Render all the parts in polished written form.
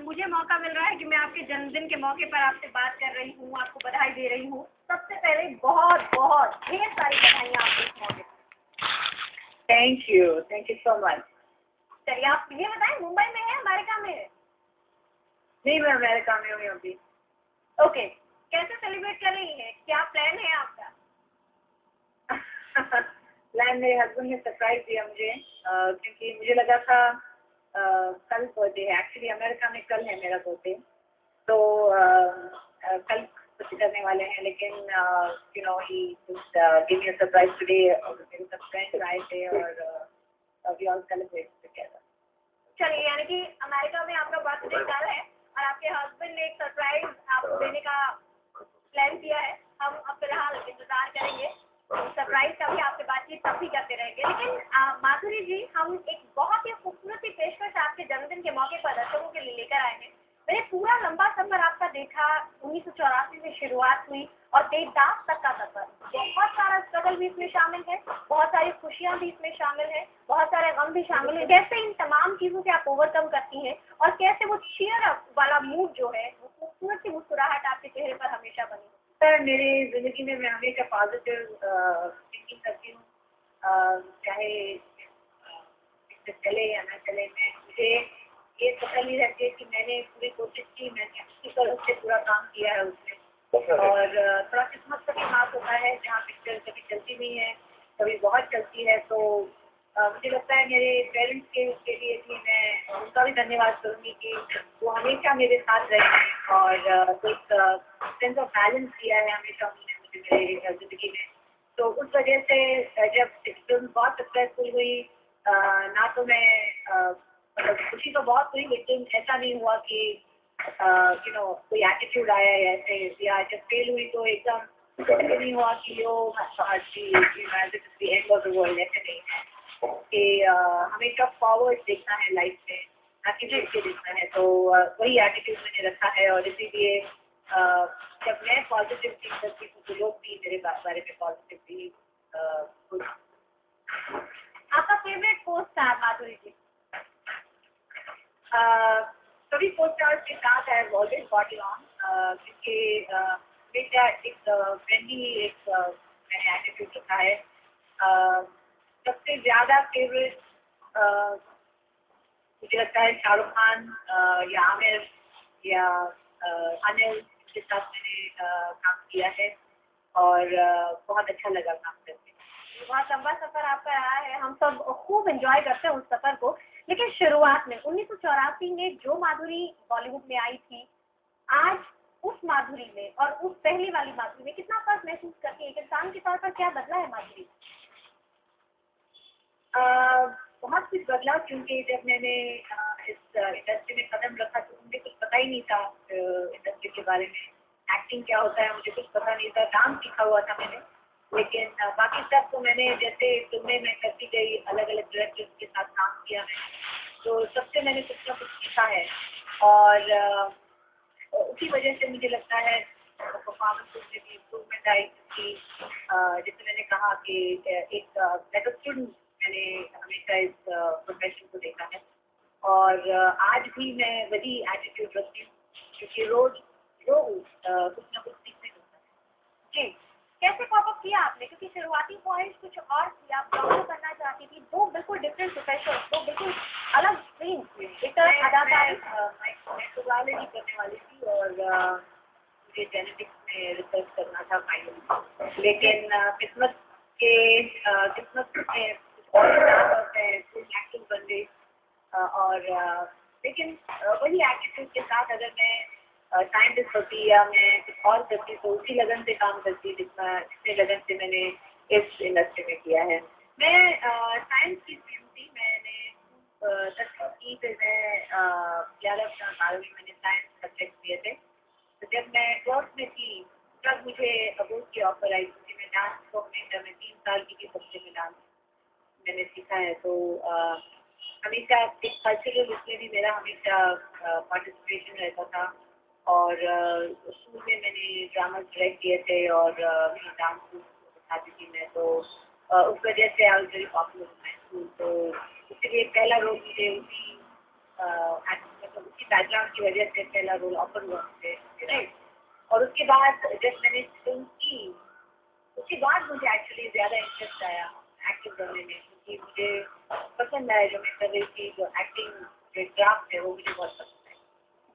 मुझे मौका मिल रहा है कि मैं आपके जन्मदिन के मौके पर आपसे बात कर रही हूँ, आपको बधाई दे रही हूँ। सबसे पहले बहुत बहुत ढेर सारी बधाइयाँ आपको इस मौके पर। Thank you so much. चलिए आप ये बताएं, मुंबई में है अमेरिका में है? नहीं, मैं अमेरिका में हूँ अभी। ओके, कैसे सेलिब्रेट कर रही है, क्या प्लान है आपका? प्लान मेरे हस्बैंड ने सरप्राइज दिया मुझे, क्योंकि मुझे लगा था कल बर्थडे है। एक्चुअली अमेरिका में कल है मेरा बर्थडे, तो कल कुछ करने वाले हैं, लेकिन you know he just give me a surprise today. मेरे सब फ्रेंड्स आए थे और वी ऑल सेलिब्रेट टुगेदर। चलिए, यानी कि अमेरिका में आपका बर्थडे कल है और आपके हस्बैंड ने एक सरप्राइज आपको देने का प्लान किया है। हम अब फिलहाल इंतजार करेंगे, सरप्राइज का भी आपसे बातचीत तब भी करते रहेंगे। लेकिन माधुरी जी, हम एक बहुत ही खूबसूरत सी पेशकश आपके जन्मदिन के मौके पर दर्शकों के लिए लेकर आए हैं। मैंने पूरा लंबा सफर आपका देखा, 1984 से शुरुआत हुई और देवदास तक का सफर। बहुत सारा स्ट्रगल भी इसमें शामिल है, बहुत सारी खुशियां भी इसमें शामिल है, बहुत सारे गम भी शामिल है। कैसे इन तमाम चीजों से आप ओवरकम करती हैं और कैसे वो चीयर अप वाला मूड जो है, वो खूबसूरत सी मुस्कुराहट आपके चेहरे पर हमेशा बनी? सर, मेरी ज़िंदगी में मैं हमेशा पॉजिटिव थिंकिंग करती हूँ, चाहे चले या ना चले। मुझे ये पता नहीं रहती है कि मैंने पूरी कोशिश की, मैंने अच्छी तरह से पूरा काम किया है उसमें। और थोड़ा किस्मत का भी हाथ होता है, जहाँ पिक्चर कभी चलती नहीं है, कभी बहुत चलती है। तो मुझे लगता है मेरे पेरेंट्स के लिए भी मैं उनका भी धन्यवाद करूँगी कि वो हमेशा मेरे साथ रहे हैं और एक सेंस ऑफ बैलेंस दिया है हमेशा उन्होंने मुझे मेरी ज़िंदगी में। तो उस वजह से जब फिल्म बहुत सक्सेसफुल हुई, ना तो मैं मतलब खुशी तो बहुत हुई, लेकिन ऐसा नहीं हुआ कि यू नो कोई एटीट्यूड आया है ऐसे, या जब फेल हुई तो एकदम ऐसे नहीं हुआ कि oh this end of the world. ऐसे नहीं है कि हमेशा फॉरवर्ड देखना है लाइफ में, ना कि पीछे देखना है। तो वही एटीट्यूड मैंने रखा है और इसीलिए जब मैं पॉजिटिव थिंक करती हूँ तो लोग भी मेरे बारे में पॉजिटिवली। आपका फेवरेट को स्टार माधुरी जी? सभी को स्टार्स के साथ I have always got along, क्योंकि हमेशा एक फ्रेंडली एक मैंने एटीट्यूड रखा है। सबसे ज़्यादा फेवरेट मुझे लगता है शाहरुख खान या आमिर या अनिल के साथ मैंने काम किया है और बहुत अच्छा लगा काम करके। बहुत लंबा सफर आपका रहा है, हम सब खूब एंजॉय करते हैं उस सफर को। लेकिन शुरुआत में 1984 में जो माधुरी बॉलीवुड में आई थी, आज उस माधुरी में और उस पहली वाली माधुरी में कितना फर्क महसूस करती है? एक इंसान के तौर पर क्या बदला है माधुरी? बहुत कुछ बदला, क्योंकि जब मैंने इस इंडस्ट्री में कदम रखा तो मुझे कुछ पता ही नहीं था इंडस्ट्री के बारे में। एक्टिंग क्या होता है मुझे कुछ पता नहीं था, डांस सीखा हुआ था मैंने, लेकिन बाकी सब तो मैंने जैसे फिल्में में करती गई, अलग अलग डायरेक्टर्स के साथ काम किया मैंने, तो सबसे मैंने कुछ ना कुछ सीखा है। और उसी वजह से मुझे लगता है परफॉर्मेंस में भी इम्प्रूवमेंट आई, क्योंकि जैसे मैंने कहा कि एक एज अ स्टूडेंट मैंने हमेशा इस प्रोफेशन को देखा है और आज भी मैं वही एटीट्यूड रखती हूँ, क्योंकि रोज कुछ ना कुछ सीखने को मिलता है। जी, कैसे कॉप अप किया आपने? क्योंकि शुरुआती पॉइंट कुछ और थी, आप डॉक्टर करना चाहती थी, दो बिल्कुल डिफरेंट प्रोफेशन, दो बिल्कुल अलग स्ट्रीम, एक तरफ अदाकारी। मैं सोलॉजी करने वाली थी और मुझे जेनेटिक्स में रिसर्च करना था फाइनली, लेकिन किस्मत में और एक्टिंग बन गई। और लेकिन वही एटीट्यूड के साथ अगर मैं साइंटिस्ट होती या मैं कुछ और करती तो उसी लगन से काम करती जितने लगन से मैंने इस इंडस्ट्री में किया है। मैं साइंस की स्टूडेंट थी, मैंने 10वीं की, फिर मैं 11वीं मैंने साइंस सब्जेक्ट दिए थे। तो जब मैं 12th में थी तब मुझे बोर्ड की ऑफर आई, क्योंकि मैं डांस कोऑर्डिनेटर में 3 साल की बच्चे में डांस मैंने सीखा है। तो हमेशा एक कल्चरल उसमें भी मेरा हमेशा पार्टिसिपेशन रहता था और स्कूल में मैंने ड्रामा डायरेक्ट किए थे और डांस सिखाती थी मैं, तो उस वजह से I was very popular in my school. तो इसलिए पहला रोल मुझे उसी मतलब उसी बैकग्राउंड की वजह से पहला रोल ऑफर हुआ मुझे। और उसके बाद जब मैंने फिल्म की, उसके बाद मुझे एक्चुअली ज़्यादा इंटरेस्ट आया एक्टिंग करने में, क्योंकि मुझे पसंद आया जो मैं कर रही थी, जो एक्टिंग जो क्राफ्ट है वो मुझे बहुत पसंद है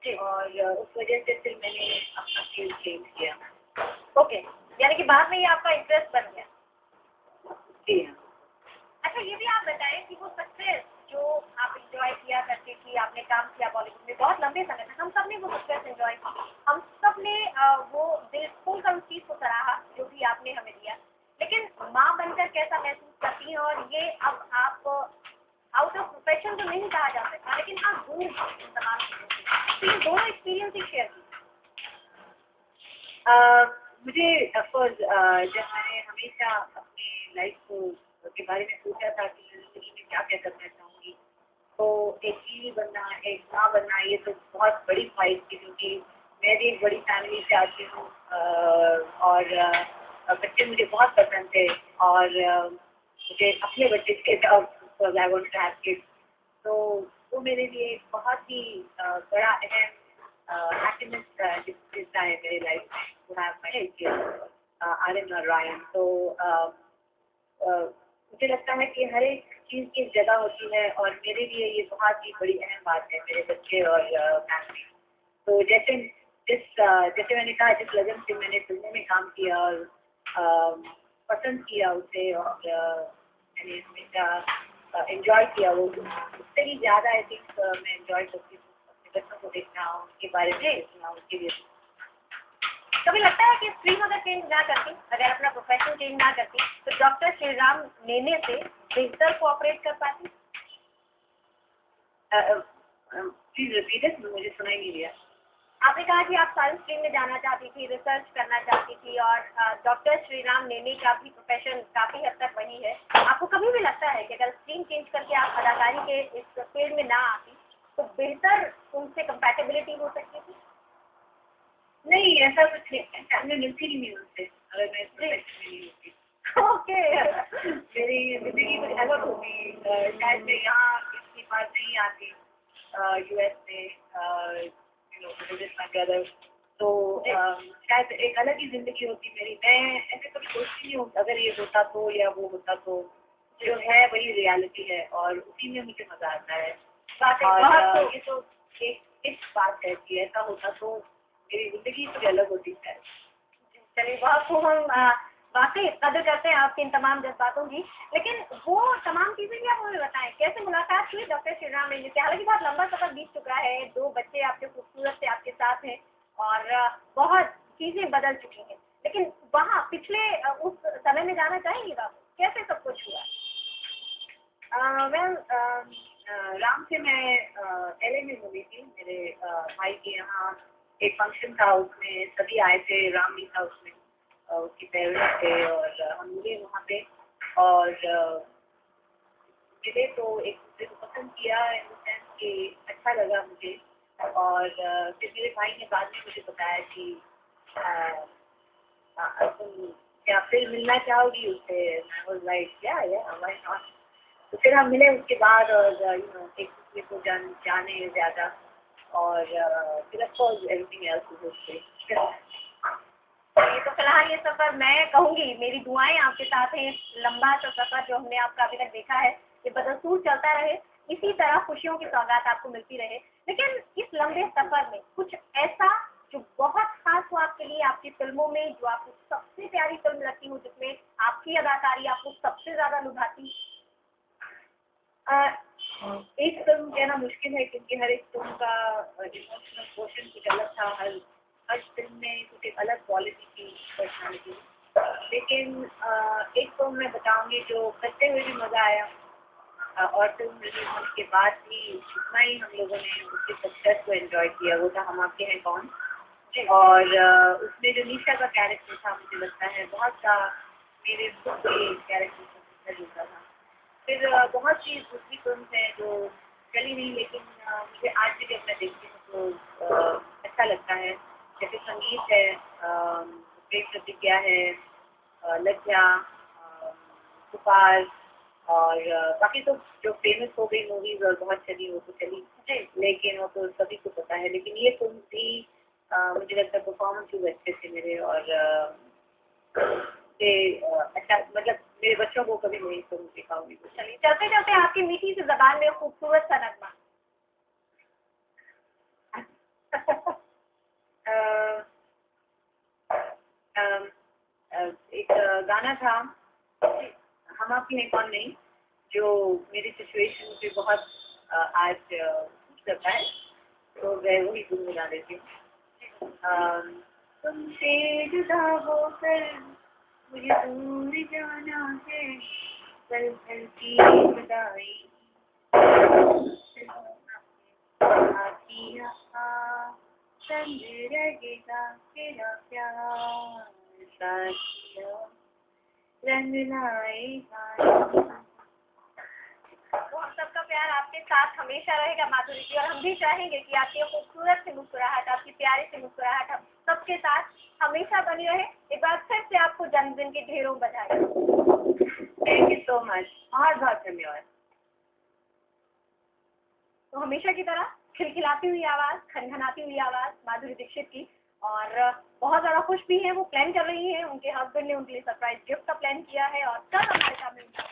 जी। और उस वजह से फिर मैंने अपना फील्ड चेंज किया। ओके, यानी कि बाद में ये आपका इंटरेस्ट बन गया। जी हाँ। अच्छा, ये भी आप बताएं कि वो सक्सेस जो आप इंजॉय किया करती थी, आपने काम किया बॉलीवुड में बहुत लंबे समय तक, हम सब ने वो सक्सेस इंजॉय की, हम सब ने वो दिल खोल कर उस चीज़ को सराहा जो भी आपने हमें दिया, लेकिन माँ बनकर कैसा महसूस करती हैं? और ये अब आप आउट ऑफ प्रोफेशन तो नहीं कहा जा सकता, लेकिन हाँ दूर इन तमाम चीज़ों से, तो ये दोनों एक्सपीरियंस ही शेयर कीजिए। मुझे ऑफकोर्स जब मैंने हमेशा अपनी लाइफ को के बारे में सोचा था कि ज़िंदगी में क्या क्या करना चाहूँगी, तो एक टीवी बनना, एक माँ बनना, ये तो बहुत बड़ी ख्वाहिश थी, क्योंकि मैं भी एक बड़ी फैमिली से आती हूँ और बच्चे मुझे बहुत पसंद थे और मुझे अपने बच्चे थे I want to have kids, तो वो मेरे लिए एक बहुत ही बड़ा अहम हैप्पीनेस हिस्सा है मेरी लाइफ में, to have my kids Aryan और रायन। तो मुझे लगता है कि हर एक चीज़ की एक जगह होती है और मेरे लिए ये बहुत ही बड़ी अहम बात है, मेरे बच्चे और फैमिली। तो जैसे मैंने कहा, जिस लगन से मैंने फिल्मों में काम किया और पसंद किया उसे और मैंने हमेशा एंजॉय किया, वो उससे ही ज़्यादा आई थिंक मैं एंजॉय करती हूँ अपने बच्चों को देखना, उनके बारे में देखना, उनके लिए। कभी लगता है कि स्ट्रीम अगर चेंज ना करती, अगर अपना प्रोफेशन चेंज ना करती, तो डॉक्टर श्रीराम नेने से बेहतर कोऑपरेट कर पाती? प्लीज रिपीट इट, मुझे सुनाई नहीं दिया। आपने कहा कि आप साइंस स्ट्रीम में जाना चाहती थी, रिसर्च करना चाहती थी, और डॉक्टर श्रीराम नेने का भी प्रोफेशन काफ़ी हद तक वही है। आपको कभी भी लगता है कि अगर स्ट्रीम चेंज करके आप अदाकारी के इस फील्ड में ना आती, तो बेहतर उनसे कंपैटिबिलिटी हो सकती थी? नहीं, ऐसा कुछ नहीं, मैं मिलती ही नहीं उनसे अगर मैं इस प्रोफेशन में नहीं होती। ओके। मेरी ज़िंदगी कुछ अलग होगी, शायद मैं यहाँ इतनी बार नहीं आती यूएस में, विजिट माय ब्रदर, तो शायद एक अलग ही ज़िंदगी होती मेरी। मैं ऐसे कभी सोचती नहीं हूँ अगर ये होता तो या वो होता तो, जो है वही रियलिटी है और उसी में मुझे मज़ा आता है। और ये तो एक बात है कि ऐसा होता तो मेरी ज़िंदगी कुछ अलग होती है। चलिए, बहुत खूब, हम वाकई कदर करते हैं आपके इन तमाम जज्बातों की, लेकिन वो तमाम चीज़ें भी आप हमें बताएं, कैसे मुलाकात हुई डॉक्टर श्रीराम नेने से? हालांकि बहुत लंबा सफर बीत चुका है, 2 बच्चे आपके खूबसूरत से आपके साथ हैं और बहुत चीज़ें बदल चुकी हैं, लेकिन वहाँ पिछले उस समय में जाना चाहेंगी आप, कैसे सब कुछ हुआ? मैम, राम से मैं LA में मिली थी, मेरे भाई के यहाँ एक फंक्शन था, उसमें सभी आए थे, राम भी था उसमें, उसके पेरेंट्स थे और हम मिले वहाँ पे और मिले तो एक दूसरे को पसंद किया इन द सेंस कि अच्छा लगा मुझे। और फिर मेरे भाई ने बाद में मुझे बताया कि तुम क्या फिर मिलना चाहोगी उससे? आई वाज लाइक या व्हाई नॉट। तो फिर हम मिले उसके बाद और एक दूसरे को जाने ज़्यादा और फिर of course everything else is okay. ये तो फिलहाल ये सफ़र मैं कहूँगी, मेरी दुआएं आपके साथ हैं, लंबा सा सफ़र जो हमने आपका अभी तक देखा है ये बदसूर चलता रहे, इसी तरह खुशियों की सौगात आपको मिलती रहे। लेकिन इस लंबे सफ़र में कुछ ऐसा जो बहुत खास हो आपके लिए, आपकी फिल्मों में, जो आपको सबसे प्यारी फिल्म लगती हो, जिसमें आपकी अदाकारी आपको सबसे ज़्यादा लुभाती? एक फिल्म कहना मुश्किल है क्योंकि हर एक फिल्म का इमोशनल पोर्शन कुछ अलग था, हर फिल्म में कुछ एक अलग क्वालिटी की पर्सनालिटी। लेकिन एक फिल्म मैं बताऊंगी जो करते हुए भी मज़ा आया और फिल्म रिलीज होने के बाद भी उतना ही हम लोगों ने उसके सक्सेस को एंजॉय किया, वो था हम आपके हैं कौन। और उसमें जो निशा का कैरेक्टर था, मुझे लगता है बहुत सा मेरे खुद के कैरेक्टर से जुड़ता था। फिर बहुत सी दूसरी फिल्म है जो चली नहीं, लेकिन मुझे आज भी जब मैं देखती हूँ तो अच्छा लगता है। जैसे संगीत है, प्रेम प्रतिज्ञा है, लज्जा, सुपार, और बाकी तो जो फेमस हो गई मूवीज और बहुत चली वो तो चली, लेकिन वो तो सभी को पता है। लेकिन ये फिल्म थी, मुझे लगता है परफॉर्मेंसेज अच्छे थे मेरे, और अच्छा, मतलब मेरे बच्चों को कभी नहीं फिल्म दिखाऊंगी। चलिए, चलते चलते आपकी मीठी सी जबान में खूबसूरत सा नगमा। एक गाना था, हम आपकी हैं कौन नहीं, जो मेरी सिचुएशन पे बहुत आज सूट करता है, तो मैं वही गुनगुना देती हूँ। तुमसे जुदा होकर मुझे दूर जाना है, पल पल की जुदाई आखियाँ संग रहेगा तेरा प्यार, साथिया रंग लाएगा। तो हम सबका प्यार आपके साथ हमेशा रहेगा माधुरी जी, और हम भी चाहेंगे कि आपकी खूबसूरत सी मुस्कुराहट, आपकी प्यारी सी मुस्कुराहट हम सबके साथ हमेशा बनी रहे। एक बार फिर से आपको जन्मदिन की ढेरों बधाई। थैंक यू सो मच, बहुत बहुत धन्यवाद। तो हमेशा की तरह खिलखिलाती हुई आवाज़, खनखनाती हुई आवाज़ माधुरी दीक्षित की, और बहुत ज़्यादा खुश भी है। वो प्लान कर रही है, उनके हस्बैंड ने उनके लिए सरप्राइज गिफ्ट का प्लान किया है, और कल अमेरिका में उनका